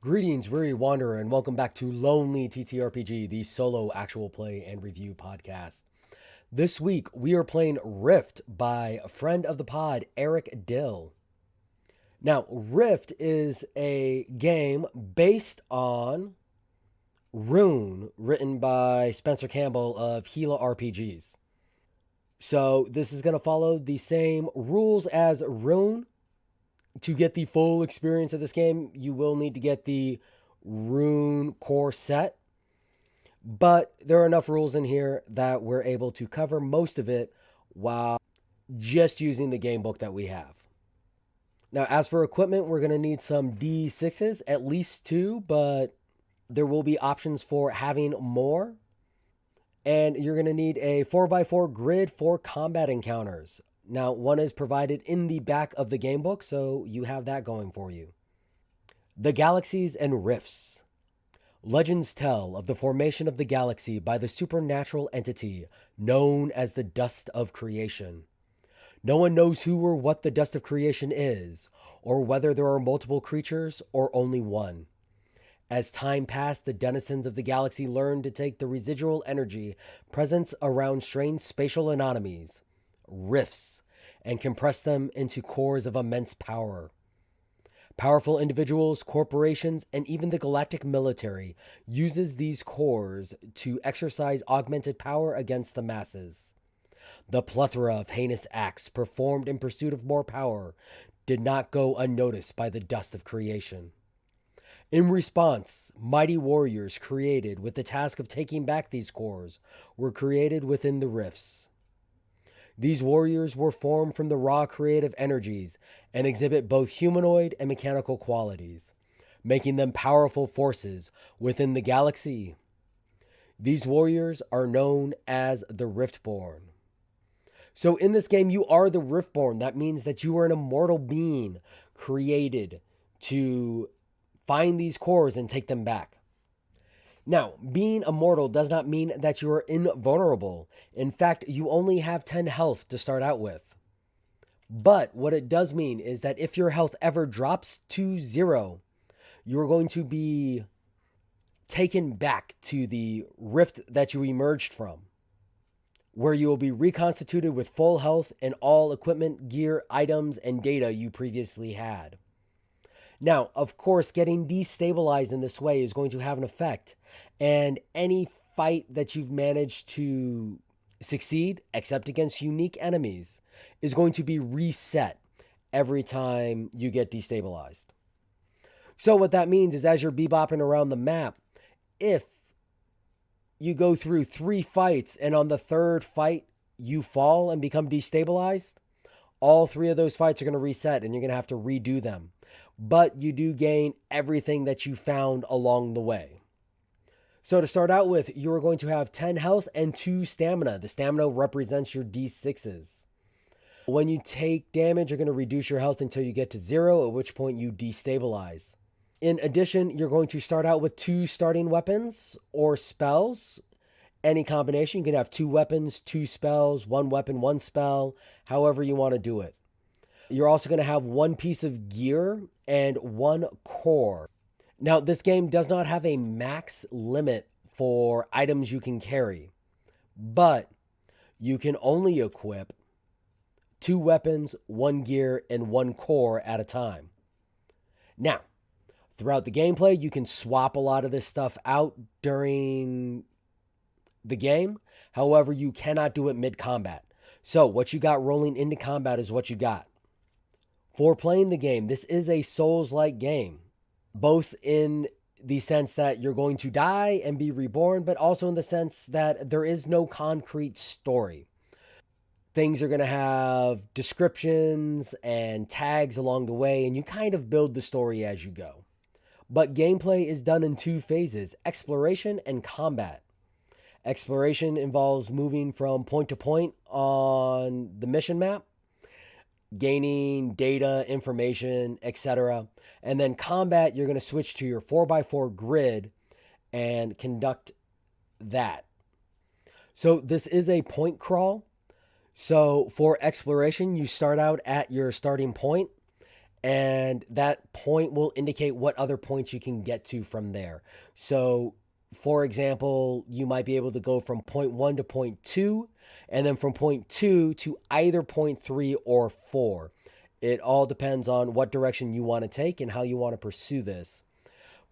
Greetings, weary wanderer, and welcome back to Lonely TTRPG, the solo actual play and review podcast. This week, we are playing Rift by a friend of the pod, Eric Dill. Now, Rift is a game based on Rune, written by Spencer Campbell of Gila RPGs. So, this is going to follow the same rules as Rune. To get the full experience of this game, you will need to get the Rune core set. But there are enough rules in here that we're able to cover most of it while just using the game book that we have. Now, as for equipment, we're going to need some D6s, at least two, but there will be options for having more. And you're going to need a 4x4 grid for combat encounters. Now, one is provided in the back of the game book, so you have that going for you. The Galaxies and Rifts. Legends tell of the formation of the galaxy by the supernatural entity known as the Dust of Creation. No one knows who or what the Dust of Creation is, or whether there are multiple creatures or only one. As time passed, the denizens of the galaxy learned to take the residual energy present around strange spatial anomalies, rifts, and compress them into cores of immense power. Powerful individuals, corporations, and even the galactic military uses these cores to exercise augmented power against the masses. The plethora of heinous acts performed in pursuit of more power did not go unnoticed by the dust of creation. In response, mighty warriors created with the task of taking back these cores were created within the rifts. These warriors were formed from the raw creative energies and exhibit both humanoid and mechanical qualities, making them powerful forces within the galaxy. These warriors are known as the Riftborn. So in this game, you are the Riftborn. That means that you are an immortal being created to find these cores and take them back. Now, being immortal does not mean that you are invulnerable. In fact, you only have 10 health to start out with. But what it does mean is that if your health ever drops to 0, you're going to be taken back to the rift that you emerged from, where you will be reconstituted with full health and all equipment, gear, items, and data you previously had. Now, of course, getting destabilized in this way is going to have an effect, and any fight that you've managed to succeed, except against unique enemies, is going to be reset every time you get destabilized. So what that means is as you're bebopping around the map, if you go through 3 fights and on the 3rd fight you fall and become destabilized, all 3 of those fights are going to reset and you're going to have to redo them. But you do gain everything that you found along the way. So to start out with, you are going to have 10 health and 2 stamina. The stamina represents your D6s. When you take damage, you're going to reduce your health until you get to 0, at which point you destabilize. In addition, you're going to start out with 2 starting weapons or spells. Any combination. You can have 2 weapons, 2 spells, 1 weapon, 1 spell, however you want to do it. You're also going to have 1 piece of gear and 1 core. Now, this game does not have a max limit for items you can carry, but you can only equip 2 weapons, 1 gear, and 1 core at a time. Now, throughout the gameplay, you can swap a lot of this stuff out during the game. However, you cannot do it mid-combat. So what you got rolling into combat is what you got. For playing the game, this is a Souls-like game, both in the sense that you're going to die and be reborn, but also in the sense that there is no concrete story. Things are going to have descriptions and tags along the way, and you kind of build the story as you go. But gameplay is done in 2 phases, exploration and combat. Exploration involves moving from point to point on the mission map, gaining data, information, etc. And then combat, you're going to switch to your 4x4 grid and conduct that. So this is a point crawl. So for exploration, you start out at your starting point And that point will indicate what other points you can get to from there. So, for example, you might be able to go from point 1 to point 2, and then from point 2 to either point 3 or 4. It all depends on what direction you want to take and how you want to pursue this.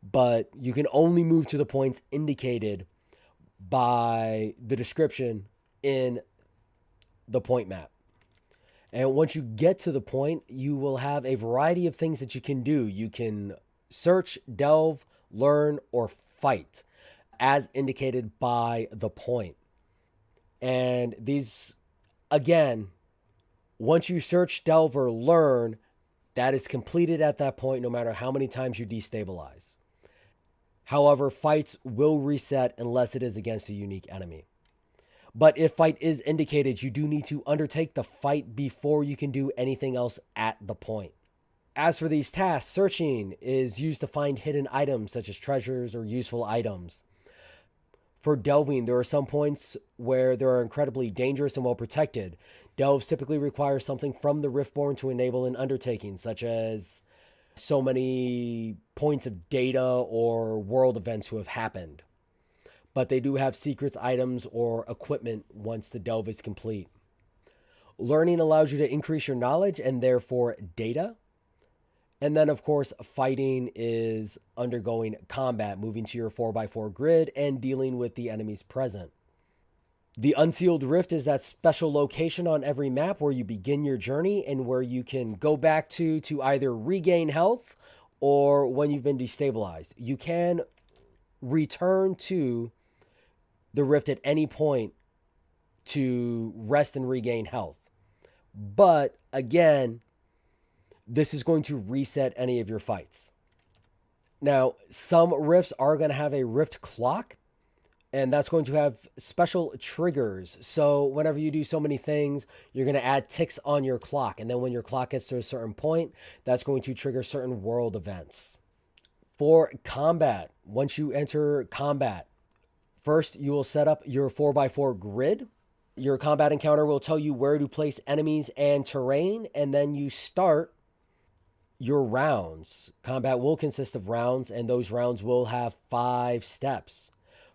But you can only move to the points indicated by the description in the point map. And once you get to the point, you will have a variety of things that you can do. You can search, delve, learn, or fight as indicated by the point. And these, again, once you search, delve, or learn, that is completed at that point no matter how many times you destabilize. However, fights will reset unless it is against a unique enemy. But if fight is indicated, you do need to undertake the fight before you can do anything else at the point. As for these tasks, searching is used to find hidden items such as treasures or useful items. For delving, there are some points where they are incredibly dangerous and well protected. Delves typically require something from the Riftborn to enable an undertaking, such as so many points of data or world events who have happened. But they do have secrets, items, or equipment once the delve is complete. Learning allows you to increase your knowledge and therefore data. And then, of course, fighting is undergoing combat, moving to your 4x4 grid and dealing with the enemies present. The Unsealed Rift is that special location on every map where you begin your journey and where you can go back to either regain health or when you've been destabilized. You can return to the rift at any point to rest and regain health. But again, this is going to reset any of your fights. Now, some rifts are going to have a rift clock, and that's going to have special triggers. So whenever you do so many things, you're going to add ticks on your clock. And then when your clock gets to a certain point, that's going to trigger certain world events. For combat, once you enter combat, first you will set up your 4x4 grid. Your combat encounter will tell you where to place enemies and terrain, and then you start your rounds. Combat will consist of rounds, and those rounds will have 5 steps.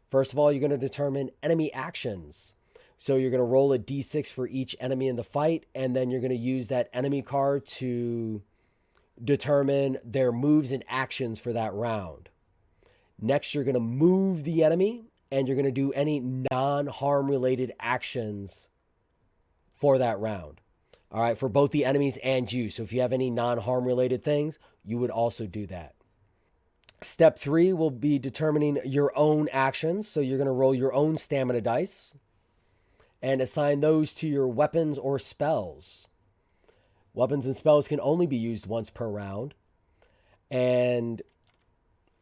First of all, you're going to determine enemy actions. So you're going to roll a d6 for each enemy in the fight, and then you're going to use that enemy card to determine their moves and actions for that round. Next, you're going to move the enemy, and you're going to do any non-harm related actions for that round. All right, for both the enemies and you. So if you have any non-harm related things, you would also do that. Step 3 will be determining your own actions. So you're going to roll your own stamina dice and assign those to your weapons or spells. Weapons and spells can only be used once per round. And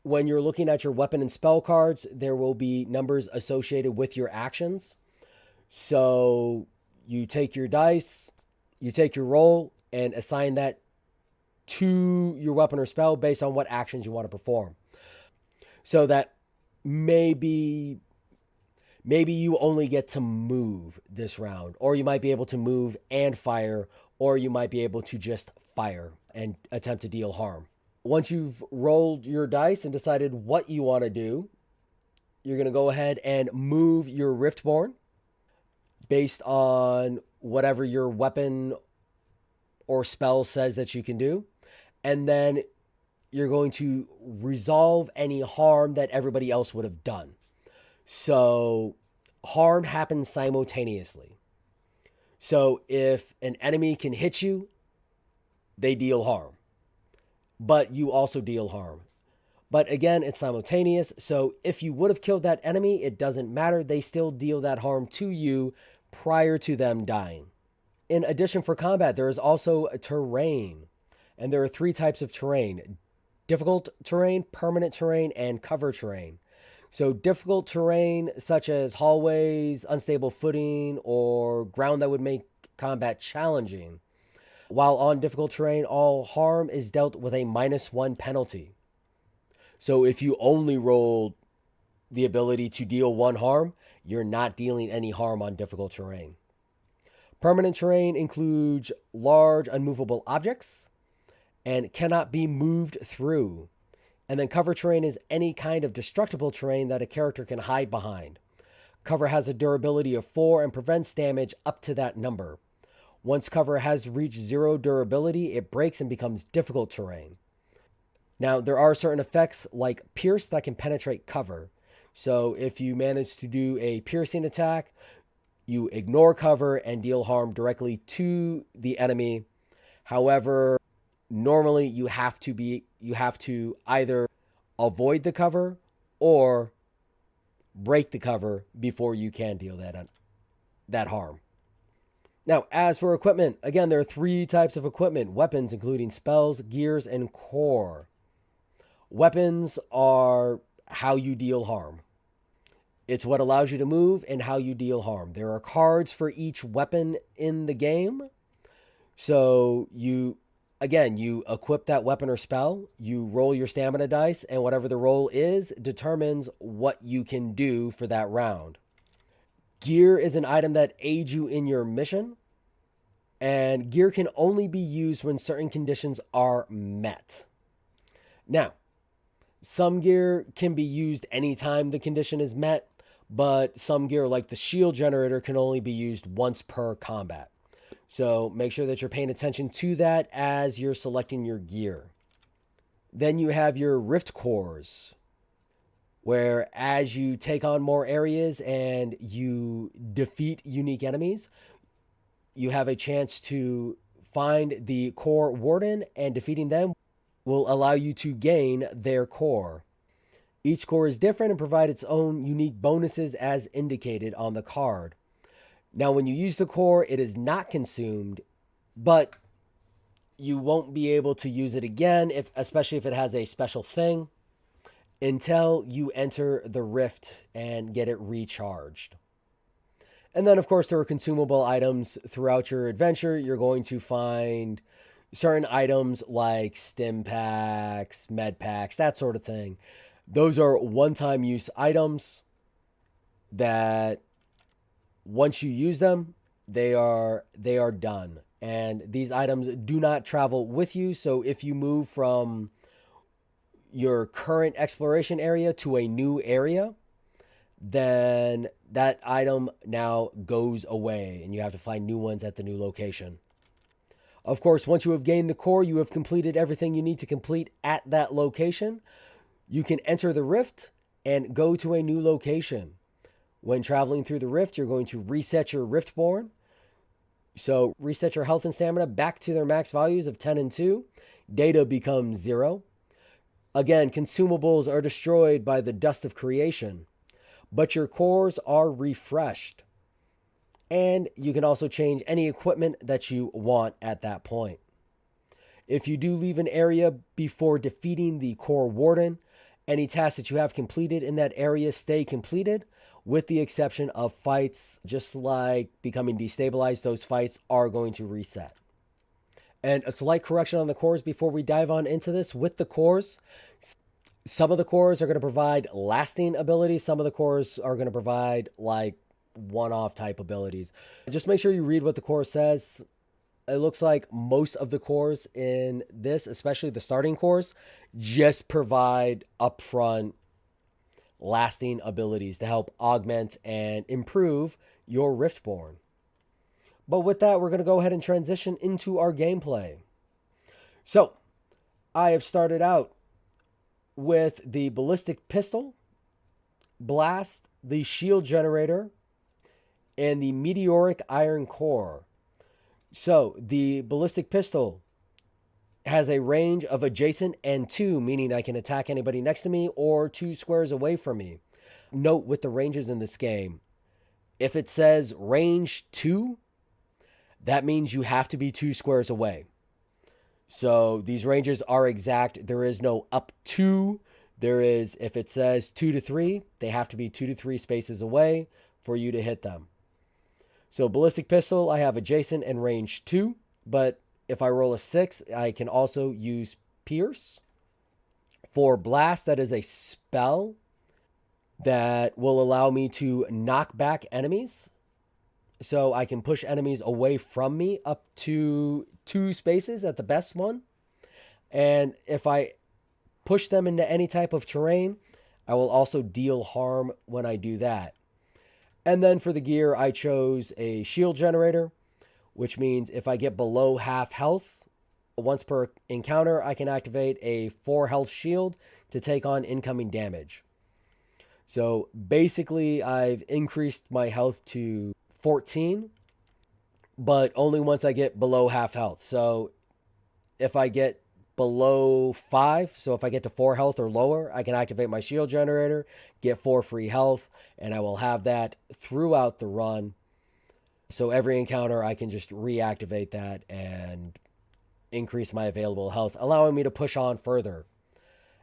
when you're looking at your weapon and spell cards, there will be numbers associated with your actions. So you take your dice, you take your roll, and assign that to your weapon or spell based on what actions you want to perform. So that maybe you only get to move this round, or you might be able to move and fire, or you might be able to just fire and attempt to deal harm. Once you've rolled your dice and decided what you want to do, you're going to go ahead and move your Riftborn based on whatever your weapon or spell says that you can do. And then you're going to resolve any harm that everybody else would have done. So harm happens simultaneously. So if an enemy can hit you, they deal harm. But you also deal harm. But again, it's simultaneous. So if you would have killed that enemy, it doesn't matter. They still deal that harm to you prior to them dying. In addition, for combat, there is also a terrain. And there are 3 types of terrain: difficult terrain, permanent terrain, and cover terrain. So difficult terrain, such as hallways, unstable footing, or ground that would make combat challenging. While on difficult terrain, all harm is dealt with a -1 penalty. So if you only rolled the ability to deal 1 harm, you're not dealing any harm on difficult terrain. Permanent terrain includes large unmovable objects, and cannot be moved through. And then cover terrain is any kind of destructible terrain that a character can hide behind. Cover has a durability of 4 and prevents damage up to that number. Once cover has reached 0 durability, it breaks and becomes difficult terrain. Now, there are certain effects like pierce that can penetrate cover. So if you manage to do a piercing attack, you ignore cover and deal harm directly to the enemy. However, normally you have to either avoid the cover or break the cover before you can deal that harm. Now, as for equipment, again, there are 3 types of equipment: weapons, including spells, gears, and core. Weapons are how you deal harm. It's what allows you to move and how you deal harm. There are cards for each weapon in the game. So you equip that weapon or spell, you roll your stamina dice, and whatever the roll is determines what you can do for that round. Gear is an item that aids you in your mission, and gear can only be used when certain conditions are met. Now, some gear can be used anytime the condition is met, but some gear, like the shield generator, can only be used once per combat. So make sure that you're paying attention to that as you're selecting your gear. Then you have your rift cores, where as you take on more areas and you defeat unique enemies, you have a chance to find the core warden, and defeating them will allow you to gain their core. Each core is different and provide its own unique bonuses as indicated on the card. Now, when you use the core, it is not consumed, but you won't be able to use it again, especially if it has a special thing, until you enter the rift and get it recharged. And then, of course, there are consumable items throughout your adventure. You're going to find certain items like stim packs, med packs, that sort of thing. Those are one-time use items that once you use them, they are done. And these items do not travel with you. So if you move from your current exploration area to a new area, then that item now goes away and you have to find new ones at the new location. Of course, once you have gained the core, you have completed everything you need to complete at that location. You can enter the rift and go to a new location. When traveling through the rift, you're going to reset your Riftborn. So reset your health and stamina back to their max values of 10 and 2. Data becomes 0. Again, consumables are destroyed by the dust of creation, but your cores are refreshed. And you can also change any equipment that you want at that point. If you do leave an area before defeating the core warden, any tasks that you have completed in that area stay completed, with the exception of fights. Just like becoming destabilized, those fights are going to reset. And a slight correction on the cores before we dive on into this. With the cores, some of the cores are going to provide lasting abilities. Some of the cores are going to provide like one-off type abilities. Just make sure you read what the core says. It looks like most of the cores in this, especially the starting cores, just provide upfront lasting abilities to help augment and improve your Riftborn. But with that, we're going to go ahead and transition into our gameplay. So, I have started out with the ballistic pistol, blast, the shield generator, and the meteoric iron core. So, the ballistic pistol has a range of adjacent and 2, meaning I can attack anybody next to me or 2 squares away from me. Note with the ranges in this game, if it says range 2, that means you have to be 2 squares away. So these ranges are exact. There is no up to. There is, if it says 2 to 3, they have to be 2 to 3 spaces away for you to hit them. So ballistic pistol, I have adjacent and range 2, but if I roll a 6, I can also use pierce. For blast, that is a spell that will allow me to knock back enemies. So I can push enemies away from me up to 2 spaces at the best one. And if I push them into any type of terrain, I will also deal harm when I do that. And then for the gear, I chose a shield generator, which means if I get below half health, once per encounter, I can activate a 4 health shield to take on incoming damage. So basically, I've increased my health to 14, but only once I get below half health. So if I get below 5, so if I get to 4 health or lower, I can activate my shield generator, get 4 free health, and I will have that throughout the run. So every encounter, I can just reactivate that and increase my available health, allowing me to push on further.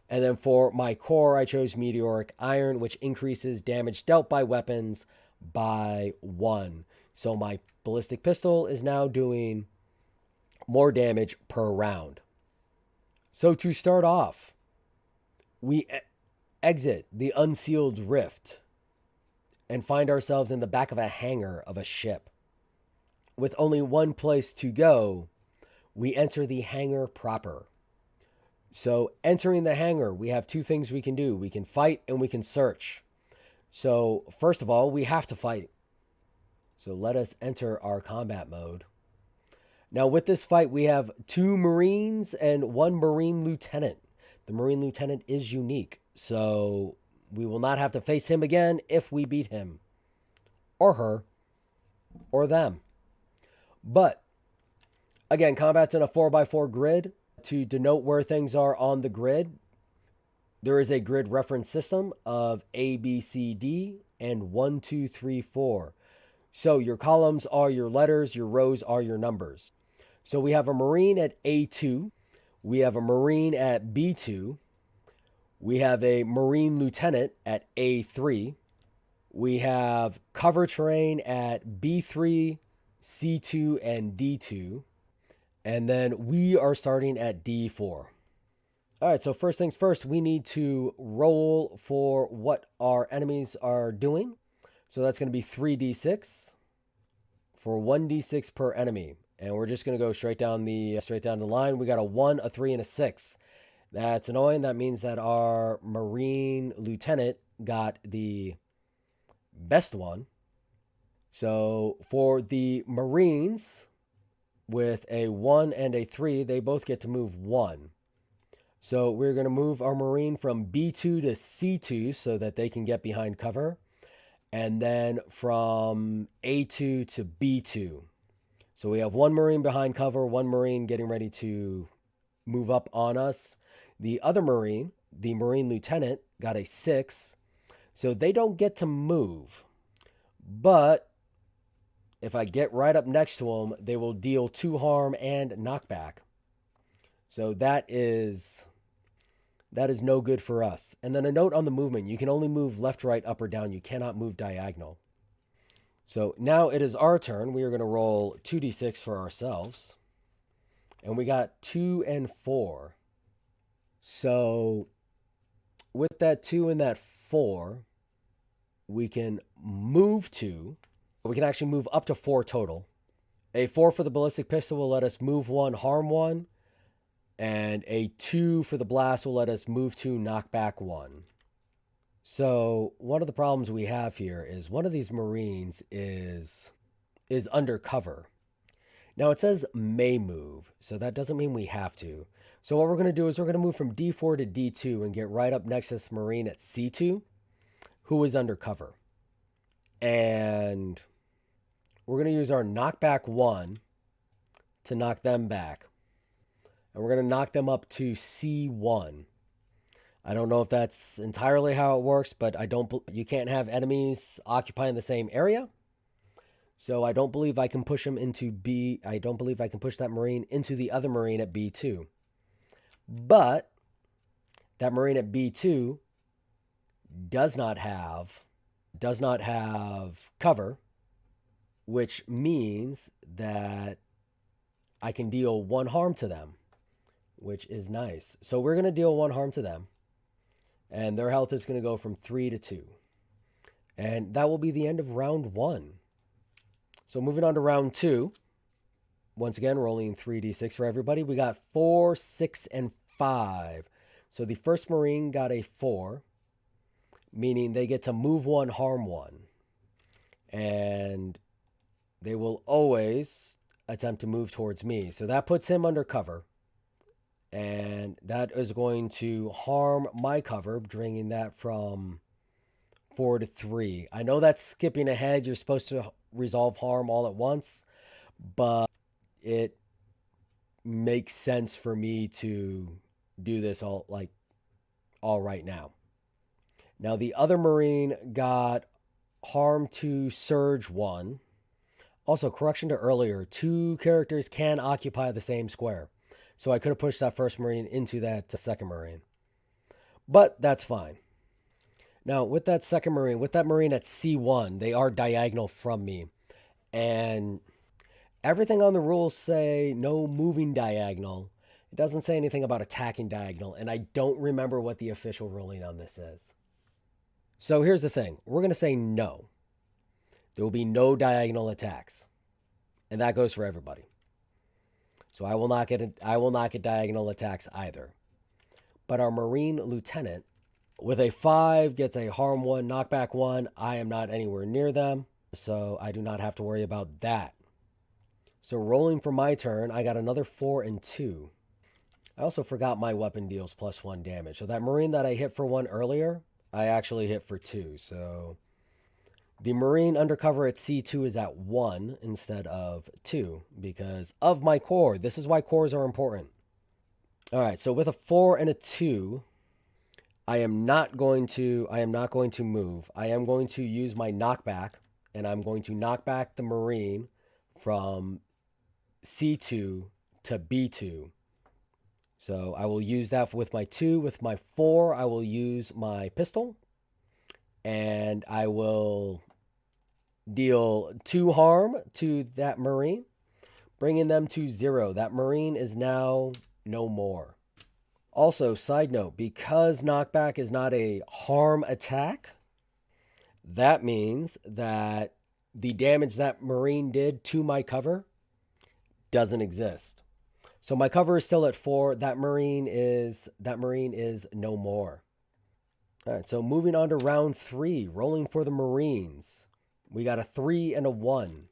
And then for my core, I chose Meteoric Iron, which increases damage dealt by weapons by 1. So my ballistic pistol is now doing more damage per round. So to start off, we exit the unsealed rift and find ourselves in the back of a hangar of a ship. With only one place to go, we enter the hangar proper. So entering the hangar, we have 2 things we can do. We can fight and we can search. So first of all, we have to fight. So let us enter our combat mode. Now with this fight, we have 2 Marines and 1 Marine Lieutenant. The Marine Lieutenant is unique, so we will not have to face him again if we beat him. Or her. Or them. But, again, combat's in a 4x4 grid. To denote where things are on the grid, there is a grid reference system of A, B, C, D, and 1, 2, 3, 4. So your columns are your letters, your rows are your numbers. So we have a Marine at A2, we have a Marine at B2, we have a Marine Lieutenant at A3, we have cover terrain at B3, C2, and D2. And then we are starting at D4. All right, so first things first, we need to roll for what our enemies are doing. So that's going to be 3d6 for 1d6 per enemy. And we're just going to go straight down the line. We got a 1, a 3, and a 6. That's annoying. That means that our Marine Lieutenant got the best one. So for the Marines, with a 1 and a 3, they both get to move 1. So we're going to move our Marine from B2 to C2 so that they can get behind cover. And then from A2 to B2. So we have 1 Marine behind cover, 1 Marine getting ready to move up on us. The other Marine, the Marine Lieutenant, got a 6. So they don't get to move. But if I get right up next to them, they will deal 2 harm and knockback. So that is no good for us. And then a note on the movement. You can only move left, right, up, or down. You cannot move diagonal. So now it is our turn. We are going to roll 2d6 for ourselves. And we got 2 and 4. So with that 2 and that 4, we can move 2. We can actually move up to 4 total. A 4 for the ballistic pistol will let us move 1, harm 1. And a 2 for the blast will let us move 2, knock back 1. So one of the problems we have here is one of these Marines is undercover. Now it says may move, so that doesn't mean we have to. So what we're going to do is we're going to move from D4 to D2 and get right up next to this Marine at C2, who is undercover. And we're going to use our knockback 1 to knock them back. And we're going to knock them up to C1. I don't know if that's entirely how it works, but you can't have enemies occupying the same area. So I don't believe I can push them into B. I don't believe I can push that Marine into the other Marine at B2. But that Marine at B2 does not have cover, which means that I can deal 1 harm to them, which is nice. So we're going to deal 1 harm to them, and their health is going to go from 3 to 2. And that will be the end of round 1. So moving on to round 2. Once again, rolling 3d6 for everybody. We got 4, 6, and 5. So the first Marine got a 4, meaning they get to move 1, harm 1. And they will always attempt to move towards me. So that puts him under cover. And that is going to harm my cover, bringing that from 4 to 3. I know that's skipping ahead. You're supposed to resolve harm all at once, but it makes sense for me to do this all right now. Now the other Marine got harm to surge 1. Also, correction to earlier, 2 characters can occupy the same square. So I could have pushed that first Marine into that second Marine. But that's fine. Now, with that second Marine, with that Marine at C1, they are diagonal from me. And everything on the rules say no moving diagonal. It doesn't say anything about attacking diagonal. And I don't remember what the official ruling on this is. So here's the thing. We're going to say no. There will be no diagonal attacks. And that goes for everybody. So I will not get diagonal attacks either. But our Marine Lieutenant with a 5 gets a harm 1, knockback 1. I am not anywhere near them, so I do not have to worry about that. So rolling for my turn, I got another 4 and 2. I also forgot my weapon deals +1 damage. So that Marine that I hit for 1 earlier, I actually hit for 2. So the Marine undercover at C2 is at 1 instead of 2 because of my core. This is why cores are important. All right, so with a 4 and a 2, I am not going to move. I am going to use my knockback, and I'm going to knock back the Marine from C2 to B2. So I will use that with my 2. With my 4, I will use my pistol, and I will deal 2 harm to that Marine, bringing them to 0. That Marine is now no more. Also, side note, because knockback is not a harm attack, that means that the damage that Marine did to my cover doesn't exist. So my cover is still at 4. That Marine is no more. All right, so moving on to round 3, rolling for the Marines. We got a 3 and a 1.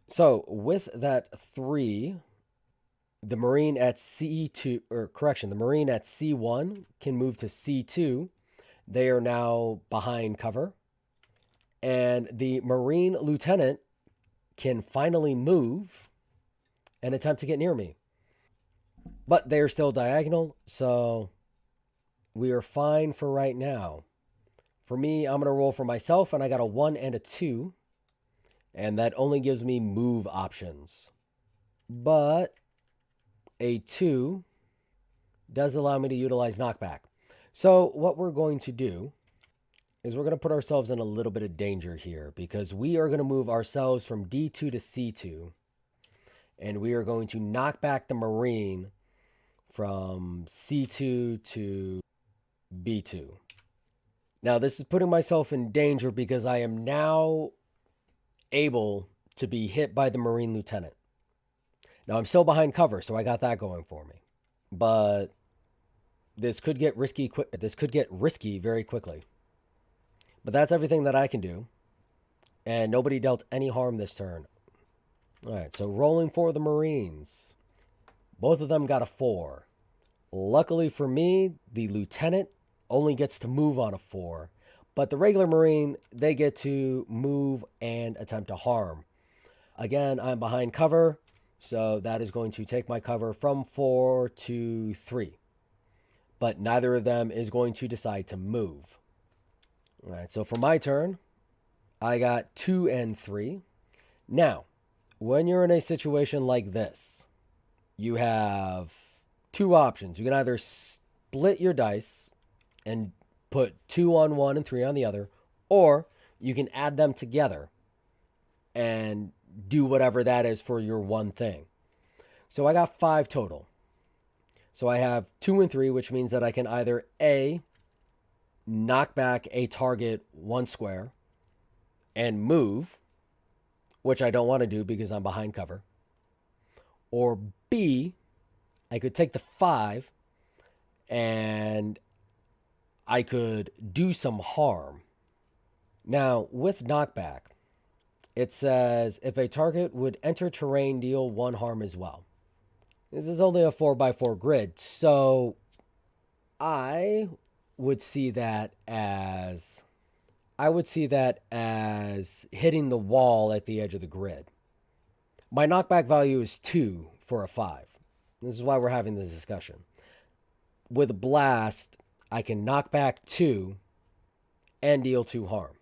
So with that 3, the Marine at C2, the Marine at C1 can move to C2. They are now behind cover. And the Marine Lieutenant can finally move and attempt to get near me. But they are still diagonal, so we are fine for right now. For me, I'm going to roll for myself, and I got a 1 and a 2. And that only gives me move options. But a 2 does allow me to utilize knockback. So what we're going to do is we're going to put ourselves in a little bit of danger here because we are going to move ourselves from D2 to C2. And we are going to knock back the Marine from C2 to B2. Now, this is putting myself in danger because I am now able to be hit by the Marine Lieutenant. Now, I'm still behind cover, so I got that going for me. But this could get risky. This could get risky very quickly. But that's everything that I can do. And nobody dealt any harm this turn. All right, so rolling for the Marines. Both of them got a 4. Luckily for me, the Lieutenant only gets to move on a 4. But the regular Marine, they get to move and attempt to harm. Again, I'm behind cover, so that is going to take my cover from 4 to 3. But neither of them is going to decide to move. All right, so for my turn, I got 2 and 3. Now, when you're in a situation like this, you have 2 options. You can either split your dice and put 2 on one and 3 on the other, or you can add them together and do whatever that is for your one thing. So I got 5 total. So I have 2 and 3, which means that I can either A, knock back a target 1 square and move, which I don't want to do because I'm behind cover. Or B, I could take the 5 and I could do some harm. Now, with knockback, it says if a target would enter terrain, deal 1 harm as well. This is only a 4x4 grid, so I would see that as hitting the wall at the edge of the grid. My knockback value is 2 for a 5. This is why we're having this discussion. With Blast, I can knock back 2 and deal 2 harm.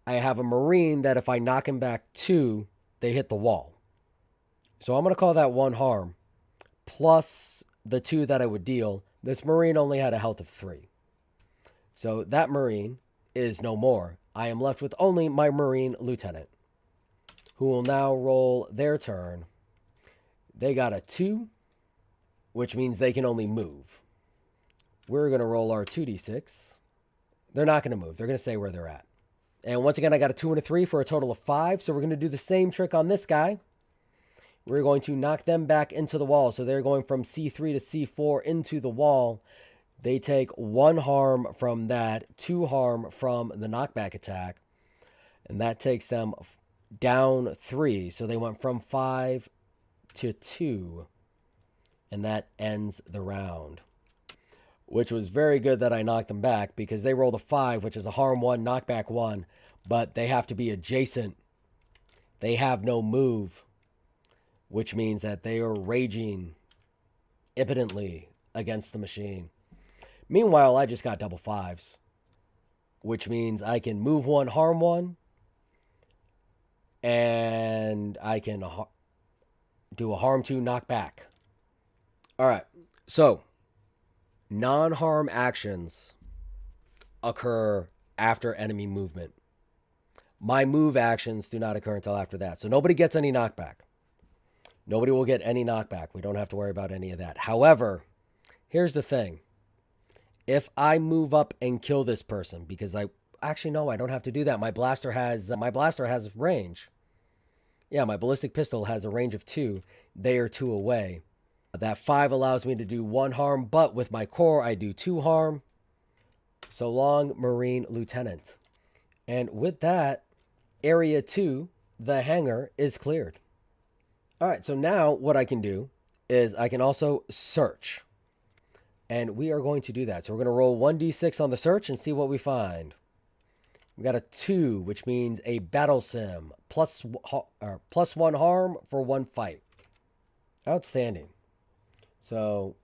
I have a Marine that if I knock him back 2, they hit the wall. So I'm going to call that 1 harm, plus the 2 that I would deal. This Marine only had a health of 3. So that Marine is no more. I am left with only my Marine Lieutenant, who will now roll their turn. They got a 2, which means they can only move. We're going to roll our 2d6. They're not going to move. They're going to stay where they're at. And once again, I got a 2 and a 3 for a total of 5. So we're going to do the same trick on this guy. We're going to knock them back into the wall. So they're going from C3 to C4 into the wall. They take 1 harm from that, 2 harm from the knockback attack. And that takes them down 3. So they went from 5 to 2. And that ends the round. Which was very good that I knocked them back because they rolled a 5, which is a harm 1, knockback 1. But they have to be adjacent. They have no move, which means that they are raging impotently against the machine. Meanwhile, I just got double 5s, which means I can move 1, harm 1, and I can do a harm 2, knockback. All right, so non-harm actions occur after enemy movement. My move actions do not occur until after that. So nobody gets any knockback. Nobody will get any knockback. We don't have to worry about any of that. However, here's the thing. If I move up and kill this person, because I don't have to do that. My blaster has range. Yeah, my ballistic pistol has a range of 2. They are 2 away. That 5 allows me to do 1 harm, but with my core, I do 2 harm. So long, Marine Lieutenant. And with that, Area 2, the hangar, is cleared. All right, so now what I can do is I can also search. And we are going to do that. So we're going to roll 1d6 on the search and see what we find. We got a 2, which means a battle sim, plus 1 harm for 1 fight. Outstanding. So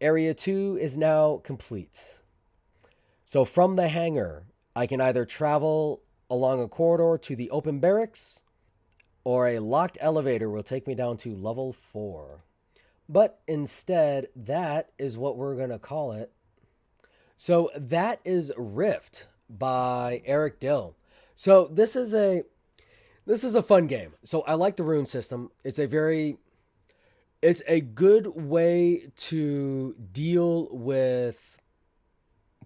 Area 2 is now complete. So from the hangar, I can either travel along a corridor to the open barracks, or a locked elevator will take me down to level 4. But instead, that is what we're going to call it. So that is Rift by Eric Dill. So this is a fun game. So I like the rune system. It's a good way to deal with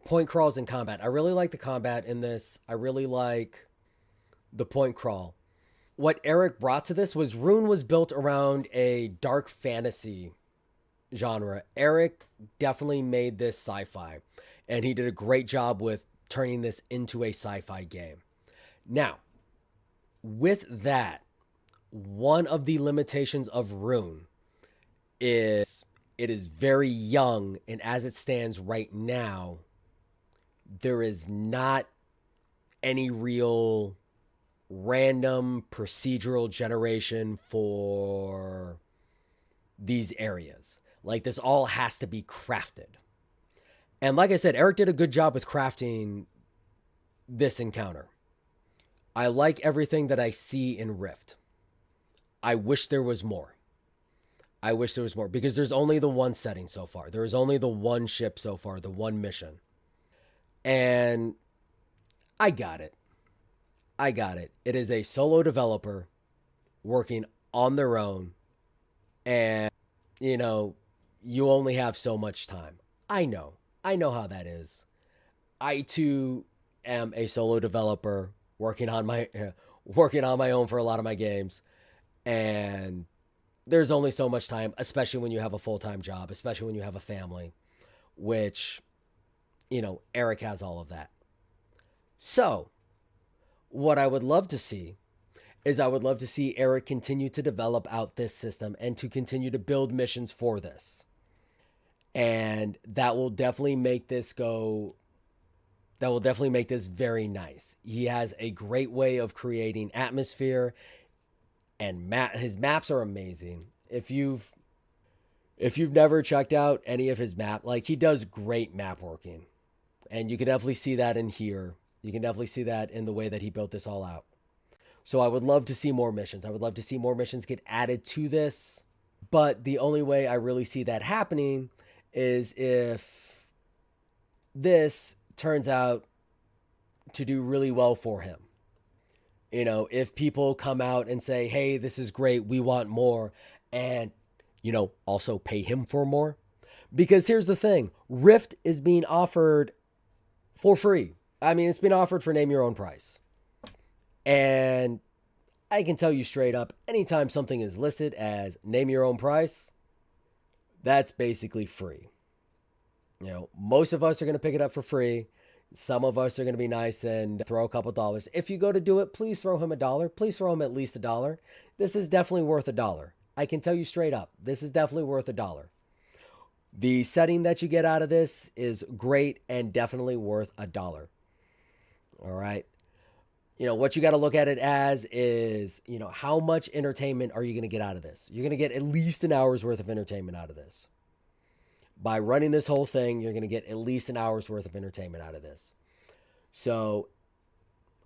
point crawls in combat. I really like the combat in this. I really like the point crawl. What Eric brought to this was Rune was built around a dark fantasy genre. Eric definitely made this sci-fi, and he did a great job with turning this into a sci-fi game. Now, with that, one of the limitations of Rune is it is very young, and as it stands right now, there is not any real random procedural generation for these areas. Like, this all has to be crafted. And like I said, Eric did a good job with crafting this encounter. I like everything that I see in Rift. I wish there was more. Because there's only the one setting so far. There is only the one ship so far, the one mission. And I got it. It is a solo developer working on their own. And, you only have so much time. I know how that is. I too am a solo developer working on my own for a lot of my games. And there's only so much time, especially when you have a full-time job, especially when you have a family, which, Eric has all of that. So, what I would love to see is I would love to see Eric continue to develop out this system and to continue to build missions for this. And that will definitely make this very nice. He has a great way of creating atmosphere and his maps are amazing. If you've never checked out any of his map, like he does great map working. And you can definitely see that in here. You can definitely see that in the way that he built this all out. So I would love to see more missions. I would love to see more missions get added to this. But the only way I really see that happening is if this turns out to do really well for him. If people come out and say, hey, this is great, we want more, and, also pay him for more. Because here's the thing, Rift is being offered for free. I mean, it's been offered for name your own price. And I can tell you straight up, anytime something is listed as name your own price, that's basically free. Most of us are going to pick it up for free. Some of us are going to be nice and throw a couple dollars. If you go to do it, please throw him $1. Please throw him at least $1. This is definitely worth $1. I can tell you straight up, this is definitely worth $1. The setting that you get out of this is great and definitely worth $1. All right. What you got to look at it as is, how much entertainment are you going to get out of this? You're going to get at least an hour's worth of entertainment out of this. By running this whole thing, you're going to get at least an hour's worth of entertainment out of this. So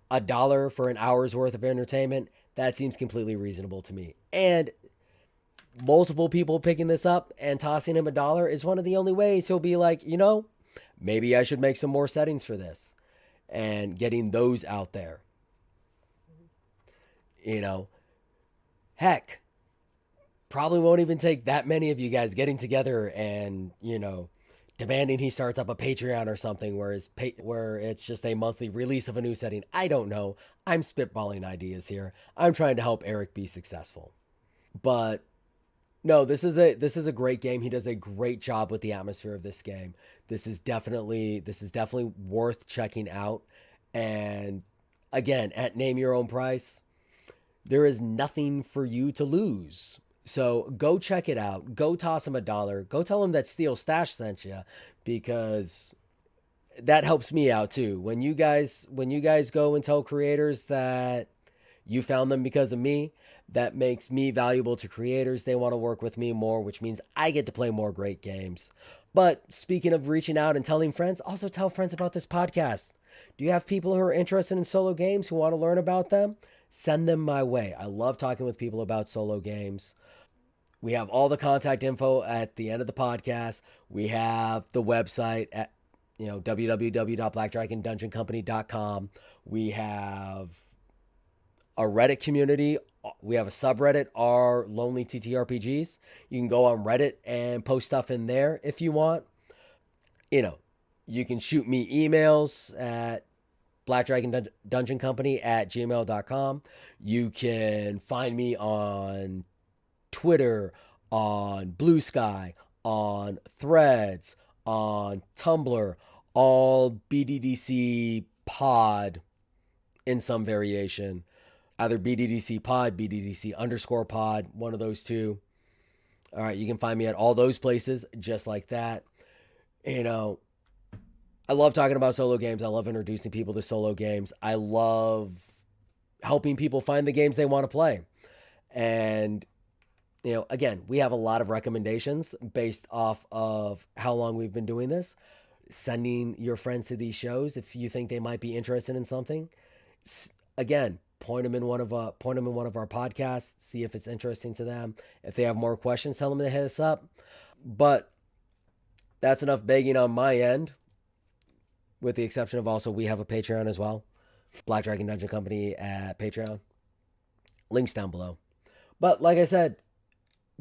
$1 for an hour's worth of entertainment, that seems completely reasonable to me. And multiple people picking this up and tossing him $1 is one of the only ways he'll be like, maybe I should make some more settings for this and getting those out there. Heck, probably won't even take that many of you guys getting together and, demanding he starts up a Patreon or something where it's just a monthly release of a new setting. I don't know. I'm spitballing ideas here. I'm trying to help Eric be successful. But no, this is a great game. He does a great job with the atmosphere of this game. This is definitely worth checking out. And again, at name your own price, there is nothing for you to lose. So go check it out. Go toss him $1. Go tell him that Steel Stash sent you, because that helps me out too. When you guys go and tell creators that you found them because of me, that makes me valuable to creators. They want to work with me more, which means I get to play more great games. But speaking of reaching out and telling friends, also tell friends about this podcast. Do you have people who are interested in solo games who want to learn about them? Send them my way. I love talking with people about solo games. We have all the contact info at the end of the podcast. We have the website at www.blackdragondungeoncompany.com. We have a Reddit community. We have a subreddit, our Lonely TTRPGs. You can go on Reddit and post stuff in there if you want. You can shoot me emails at blackdragondungeoncompany@gmail.com. You can find me on Twitter, on Blue Sky, on Threads, on Tumblr, all BDDC pod in some variation. Either BDDC pod, BDDC underscore pod, one of those two. All right, you can find me at all those places just like that. I love talking about solo games. I love introducing people to solo games. I love helping people find the games they want to play. And again, we have a lot of recommendations based off of how long we've been doing this. Sending your friends to these shows if you think they might be interested in something. Again, point them in one of our podcasts. See if it's interesting to them. If they have more questions, tell them to hit us up. But that's enough begging on my end. With the exception of also we have a Patreon as well. Black Dragon Dungeon Company at Patreon. Links down below. But like I said,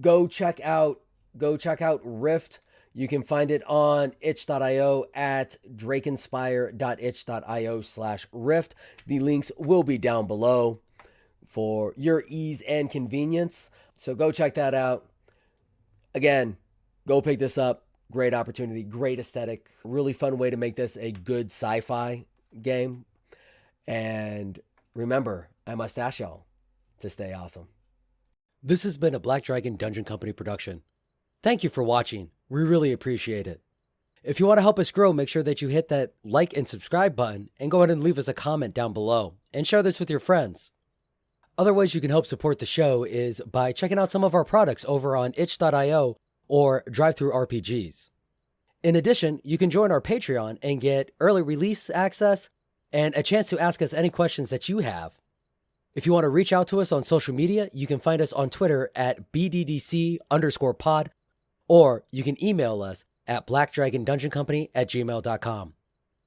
go check out Rift. You can find it on itch.io at drakeinspire.itch.io/rift. The links will be down below for your ease and convenience. So go check that out. Again, go pick this up. Great opportunity, great aesthetic, really fun way to make this a good sci-fi game. And remember, I must ask y'all to stay awesome. This has been a Black Dragon Dungeon Company production. Thank you for watching. We really appreciate it. If you want to help us grow, make sure that you hit that like and subscribe button and go ahead and leave us a comment down below and share this with your friends. Other ways you can help support the show is by checking out some of our products over on itch.io or DriveThruRPGs. In addition, you can join our Patreon and get early release access and a chance to ask us any questions that you have. If you want to reach out to us on social media, you can find us on Twitter at BDDC_pod, or you can email us at blackdragondungeoncompany@gmail.com.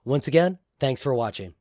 Once again, thanks for watching.